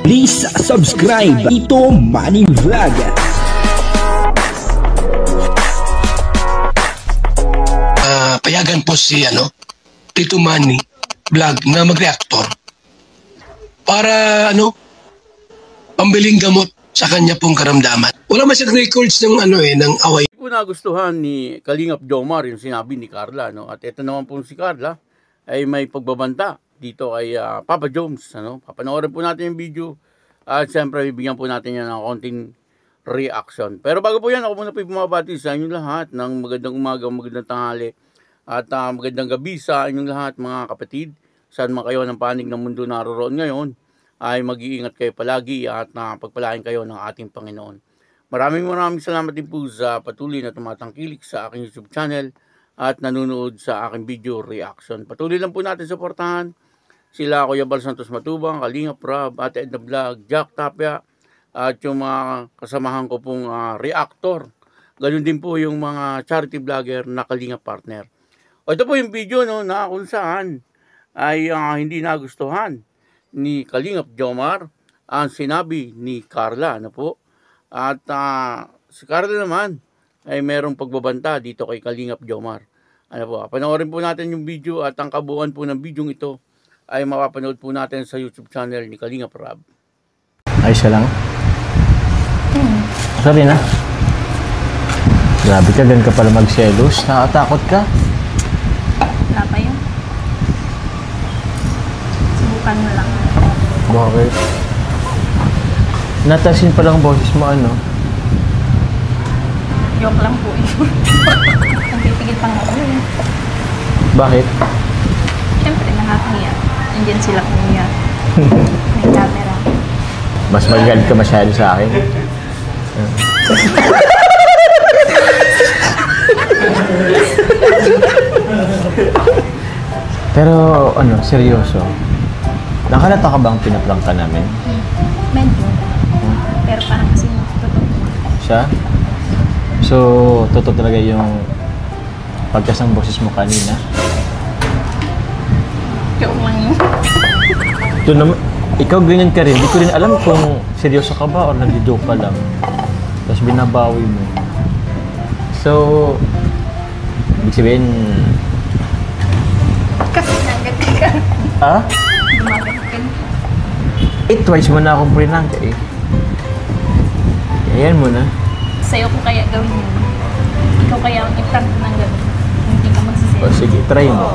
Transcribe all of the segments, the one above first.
Please subscribe Tito Manny Vlog. Payagan po si Tito Manny Vlog na mag-reactor para pambiling gamot sa kanya pong karamdaman. Wala man siyang records ng ng away. Po nagustuhan ni Kalingap Jomar yung sinabi ni Carla, at ito naman po si Carla ay may pagbabanta dito kay Papa Jones. Papanoorin po natin yung video at siyempre bibigyan po natin yan ng konting reaction. Pero bago po yan, ako muna po bumabati sa inyong lahat ng magandang umaga, magandang tanghali at magandang gabi sa inyong lahat mga kapatid. Saan man kayo ng panig ng mundo naroroon ngayon, ay mag-iingat kayo palagi at pagpalain kayo ng ating Panginoon. Maraming salamat din po sa patuloy na tumatangkilik sa aking YouTube channel at nanonood sa aking video reaction. Patuloy lang po natin suportahan sila Kuya Bal Santos Matubang, Kalingap Rob, Ate Edna Vlog, Jack Tapia at yung mga kasamahan ko pong reactor. Ganun din po yung mga charity vlogger na Kalingap partner. O ito po yung video na kung saan ay hindi nagustuhan ni Kalingap Jomar ang sinabi ni Carla po. At si Carla naman ay merong pagbabanta dito kay Kalingap Jomar. Panoorin po natin yung video at ang kabuuan po ng video ito ay mapapanood po natin sa YouTube channel ni Kalingap Rob. Ayos ka lang? Sorry na. Grabe ka, gan ka pala magselos. Nakatakot ka? Wala pa yun. Subukan mo lang. Bakit? Natasin pa lang boses mo, Joke lang po eh. Ang pipigil pang ako eh. Bakit? Siyempre, nakakahiya. Nandiyan sila kumiya. May camera. Mas magalit ka masyado sa akin. Pero, seryoso. Nakalata ka bang pinaprank ka namin? Medyo. Pero parang kasi totoo. Siya? So, totoo talaga yung pagkas ng boses mo kanina? Joke lang yun. Ito naman, ikaw ganyan ka rin. Hindi ko rin alam kung seryoso ka ba o nag-joke ka lang. Tapos binabawi mo. So, ibig sabihin... Kasi nagat ka. Ha? Dumagat ka. Twice mo na akong prinang ka eh. Ayan mo na. Sa'yo ko kaya gawin yun. Ikaw kaya ang iprank ng gano'n. Hindi ka magsisaya. O sige, try mo.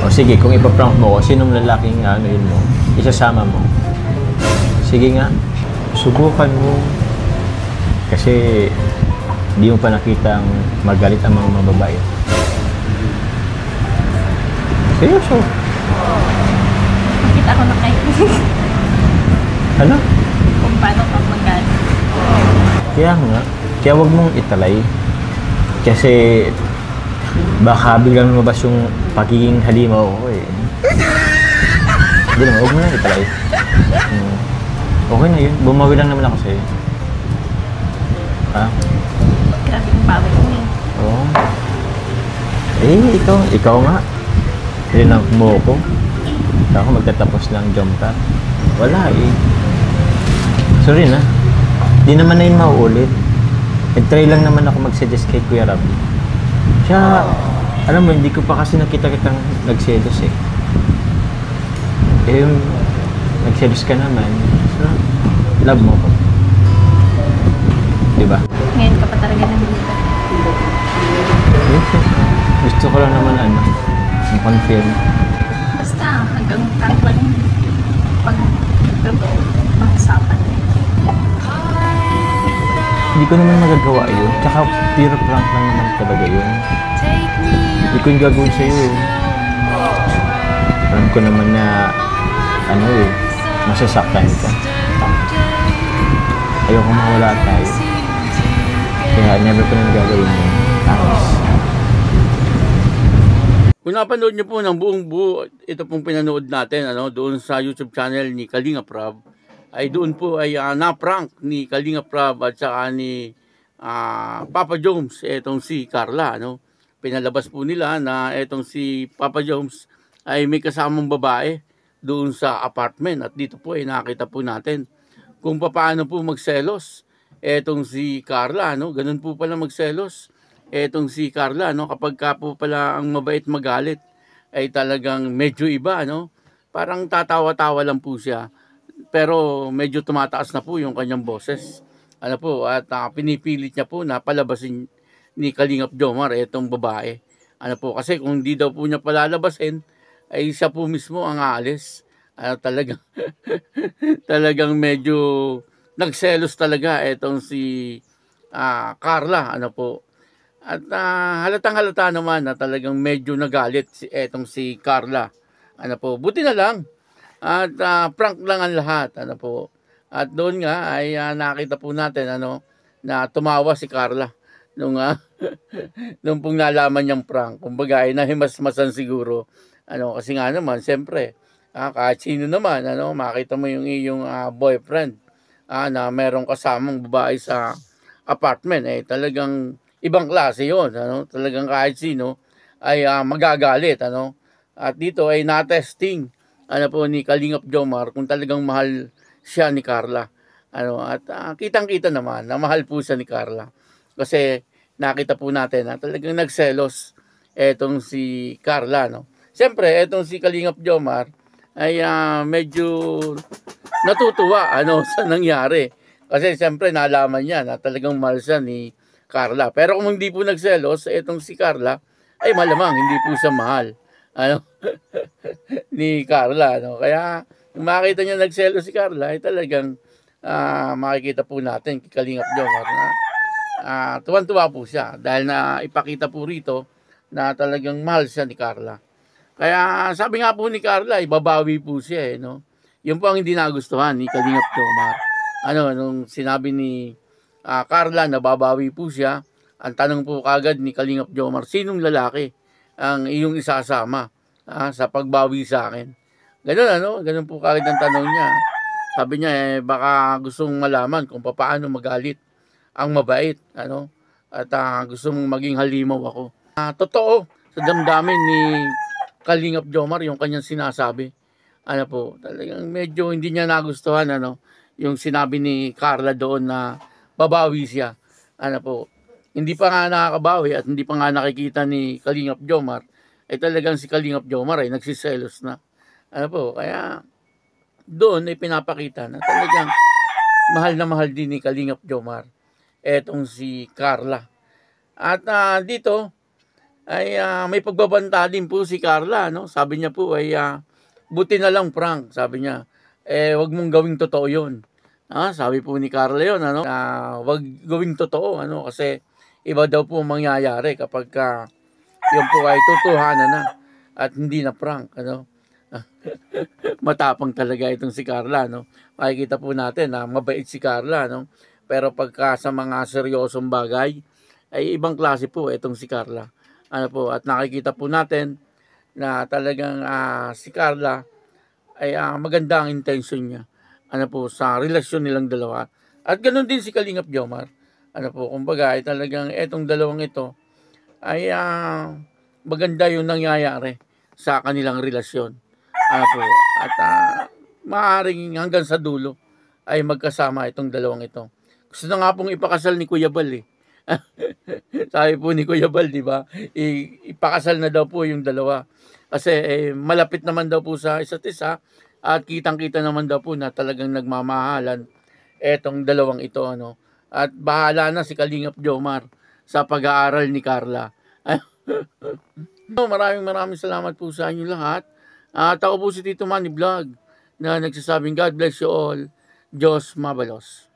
O sige, kung ipaprank mo ko, sinong lalaking yun mo, isasama mo. Sige nga, subukan mo. Kasi hindi mo pa nakitang magalit ang mga babae. Seryoso. Nakita ko na kayo. Ano? Kung paano ka magalit. Kaya nga, kaya huwag mong italay. Kasi baka biglang lumabas yung pagiging halimaw ko eh. Hindi naman, huwag mo lang italay. Okay na yun, bumawi lang naman ako sa'yo. Ha? Grabe yung bawi ko eh. Oo. Ikaw nga. Rinang mo ko. Ako magtatapos ng jump cut. Wala eh. Sorry na. Di naman na yun mauulit. Nag-try lang naman ako mag-suggest kay Kuya Rabbi. Siya, alam mo, hindi ko pa kasi nakita kitang nag-selos eh. Nag-selos ka naman. So, love mo ko. Diba? Ngayon ka pa talaga nag-iibat. Gusto ko lang naman confirm. Basta, hanggang prank lang yun. Pag totoo, mag-usapan. Hindi ko naman magagawa yun. Tsaka pure prank lang naman talaga yun. Hindi ko yung gagawin sa'yo eh. Alam ko naman na masasaktan ka. Ayoko mawala tayo. Kaya never ko na gagawin yun. Tapos. Kung napanood niyo po ng buong buo, ito pong pinanood natin doon sa YouTube channel ni Kalingap Rob, ay doon po ay na-prank ni Kalingap Rob at saka ni Papa Jones, etong si Carla. Pinalabas po nila na etong si Papa Jones ay may kasamang babae doon sa apartment. At dito po ay nakita po natin kung paano po magselos etong si Carla, no? Ganun po pala magselos etong si Carla, no? Kapag ka po pala ang mabait magalit ay talagang medyo iba, no? Parang tatawa-tawa lang po siya. Pero medyo tumataas na po yung kanyang boses. Ano po, at pinipilit niya po na palabasin ni Kalingap Jomar etong babae. Ano po, kasi kung hindi daw po niya palalabasin, ay siya po mismo ang aalis. Talagang, talagang medyo nagselos talaga etong si Carla. Ano po. At halatang halata naman na talagang medyo nagalit etong si Carla. Ano po, buti na lang. At prank lang ang lahat. Ano po. At doon nga ay nakita po natin na tumawa si Carla nung nung pong nalaman niyang prank. Kumbaga ay nahimasmasan siguro. Kasi nga naman siyempre kahit sino naman makita mo yung iyong boyfriend na merong kasamang babae sa apartment talagang ibang klase 'yon. Talagang kahit sino ay magagalit At dito ay na-testing po ni Kalingap Jomar kung talagang mahal siya ni Carla. At kitang-kita naman na mahal po siya ni Carla. Kasi nakita po natin na talagang nagselos etong si Carla. Siyempre, etong si Kalingap Jomar ay medyo natutuwa sa nangyari. Kasi siyempre nalaman niya na talagang mahal siya ni Carla. Pero kung hindi po nagselos, etong si Carla ay malamang hindi po siya mahal ni Carla. Kaya kung makita niya nagselos si Carla ay talagang makikita po natin kay Kalingap Jomar na tuwan-tuwa po siya dahil na ipakita po rito na talagang mahal siya ni Carla. Kaya sabi nga po ni Carla, babawi po siya Yun po ang hindi nagustuhan ni Kalingap Jomar. Nung sinabi ni Carla na babawi po siya, ang tanong po kagad ni Kalingap Jomar, sinong lalaki ang iyong isasama sa pagbawi sa akin? Ganun ganun po kagad ang tanong niya. Sabi niya baka gustong malaman kung paano magalit ang mabait, at gusto mong maging halimaw ako. Totoo, sa damdamin ni Kalingap Jomar yung kanyang sinasabi. Talagang medyo hindi niya nagustuhan, yung sinabi ni Carla doon na babawi siya. Hindi pa nga nakakabawi at hindi pa nga nakikita ni Kalingap Jomar, talagang si Kalingap Jomar ay nagsiselos na. Kaya doon ay pinapakita na talagang mahal na mahal din ni Kalingap Jomar etong si Carla. At dito ay may pagbabanta din po si Carla. Sabi niya po ay buti na lang prank. Sabi niya, wag mong gawing totoo yun. Sabi po ni Carla yun, wag gawing totoo. Kasi iba daw po mangyayari kapag yun po ay tutuhanan na at hindi na prank. Matapang talaga itong si Carla. Makikita po natin na mabait si Carla. Pero pagka sa mga seryosong bagay, ay ibang klase po itong si Carla. At nakikita po natin na talagang si Carla ay maganda ang intention niya. Sa relasyon nilang dalawa. At ganoon din si Kalingap Jomar. Kumbaga ay talagang etong dalawang ito ay maganda yung nangyayari sa kanilang relasyon. At maaaring hanggang sa dulo ay magkasama itong dalawang ito. Gusto na nga pong ipakasal ni Kuya Bal Sabi po ni Kuya Bal, di ba? Ipakasal na daw po yung dalawa. Kasi malapit naman daw po sa isa't isa at kitang-kita naman daw po na talagang nagmamahalan etong dalawang ito. At bahala na si Kalingap Jomar sa pag-aaral ni Carla. Maraming salamat po sa inyo lahat. At ako po si Tito Manny Vlog na nagsasabing God bless you all. Diyos mabalos.